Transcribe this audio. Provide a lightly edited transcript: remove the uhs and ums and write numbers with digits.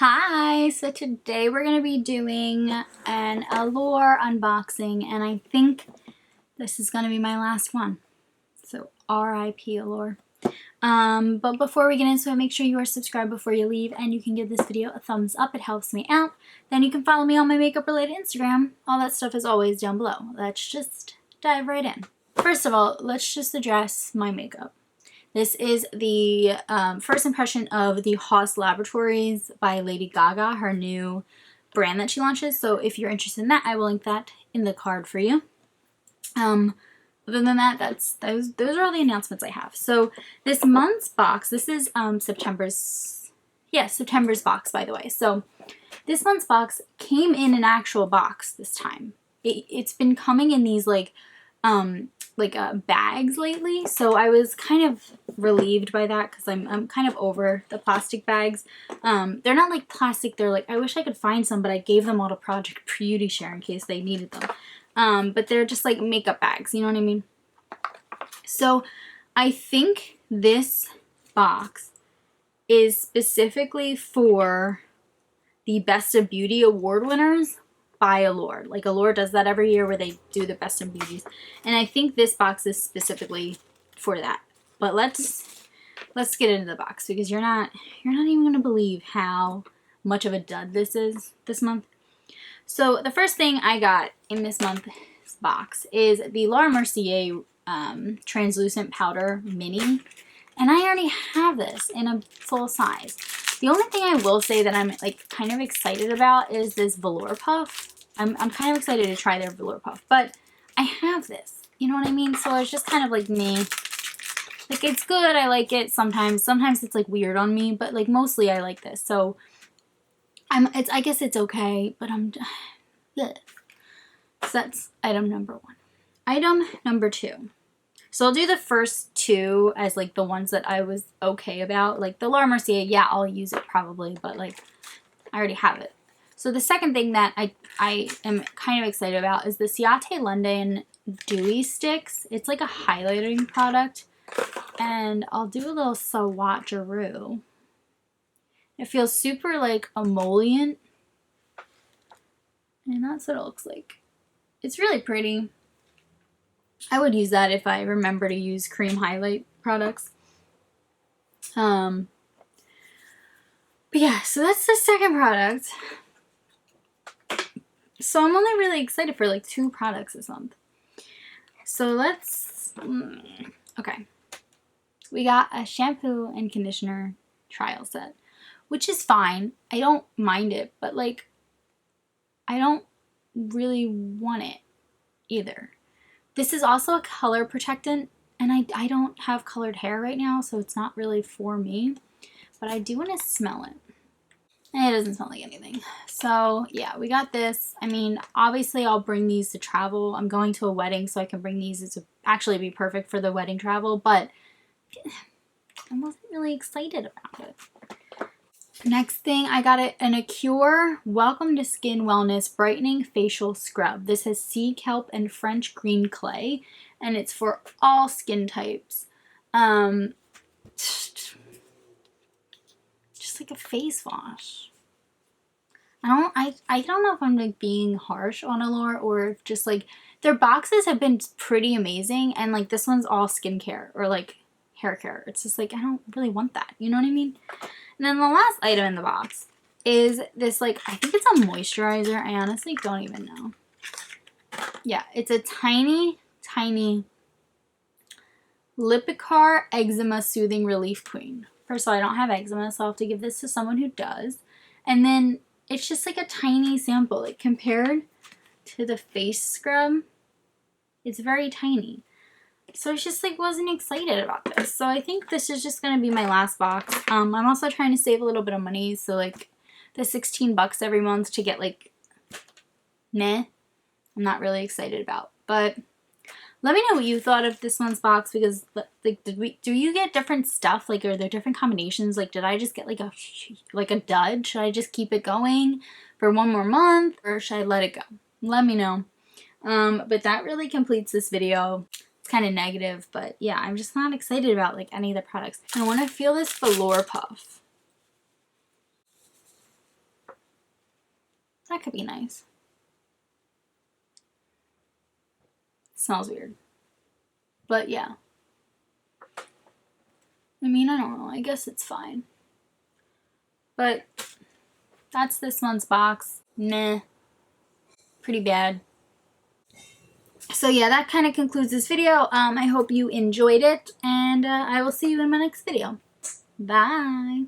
Hi, so today we're going to be doing an Allure unboxing, and I think this is going to be my last one. So RIP Allure. But before we get into it, make sure you are subscribed before you leave, and you can give this video a thumbs up. It helps me out. Then you can follow me on my makeup related Instagram. All that stuff is always down below. Let's just dive right in. First of all, let's just address my makeup. This is the first impression of the Haus Laboratories by Lady Gaga, her new brand that she launches. So if you're interested in that, I will link that in the card for you. Other than that, those are all the announcements I have. So this month's box, this is September's box, by the way. So this month's box came in an actual box this time. It's been coming in these bags lately, so I was kind of relieved by that because I'm kind of over the plastic bags. They're not like plastic, they're like, I wish I could find some, but I gave them all to Project Beauty Share in case they needed them. But they're just like makeup bags, you know what I mean? So I think this box is specifically for the Best of Beauty award winners by Allure. Like Allure does that every year where they do the Best of Beauties. And I think this box is specifically for that. But let's get into the box because you're not even gonna believe how much of a dud this is this month. So the first thing I got in this month's box is the Laura Mercier translucent powder mini. And I already have this in a full size. The only thing I will say that I'm like kind of excited about is this velour puff. I'm kind of excited to try their velour puff, but I have this, you know what I mean? So it's just kind of like me. Like it's good, I like it sometimes. Sometimes it's like weird on me, but like mostly I like this. So I guess it's okay, but yeah. So that's item number one. Item number two. So I'll do the first two as like the ones that I was okay about. Like the Laura Mercier, yeah, I'll use it probably, but like I already have it. So the second thing that I am kind of excited about is the Ciate London Dewy Sticks. It's like a highlighting product. And I'll do a little swatcheroo. It feels super like emollient. And that's what it looks like. It's really pretty. I would use that if I remember to use cream highlight products. But yeah, so that's the second product. So I'm only really excited for like 2 products this month. So let's, okay. We got a shampoo and conditioner trial set, which is fine. I don't mind it, but like, I don't really want it either. This is also a color protectant, and I don't have colored hair right now, so it's not really for me, but I do want to smell it. And it doesn't smell like anything. So yeah, we got this. I mean, obviously I'll bring these to travel. I'm going to a wedding, so I can bring these. It's actually be perfect for the wedding travel, but I wasn't really excited about it. Next thing, I got it an Allure Welcome to Skin Wellness Brightening Facial Scrub. This has sea kelp and French green clay, and it's for all skin types. Just like a face wash. I don't know if I'm like being harsh on Allure or if just like their boxes have been pretty amazing, and like this one's all skincare or like hair care. It's just like I don't really want that. You know what I mean? And then the last item in the box is this, like, I think it's a moisturizer. I honestly don't even know. Yeah, it's a tiny, tiny Lipicar Eczema Soothing Relief Cream. First of all, I don't have eczema, so I'll have to give this to someone who does. And then it's just like a tiny sample. Like, compared to the face scrub, it's very tiny. So I just like wasn't excited about this. So I think this is just going to be my last box. I'm also trying to save a little bit of money. So like the 16 bucks every month to get like, meh, I'm not really excited about. But let me know what you thought of this month's box, because like do you get different stuff? Like are there different combinations? Like did I just get like a dud? Should I just keep it going for one more month, or should I let it go? Let me know. But that really completes this video. It's kind of negative, but yeah, I'm just not excited about like any of the products. I want to feel this velour puff. That could be nice. Smells weird. But yeah. I mean, I don't know. I guess it's fine. But that's this month's box. Meh. Pretty bad. So yeah, that kind of concludes this video. I hope you enjoyed it, and I will see you in my next video. Bye!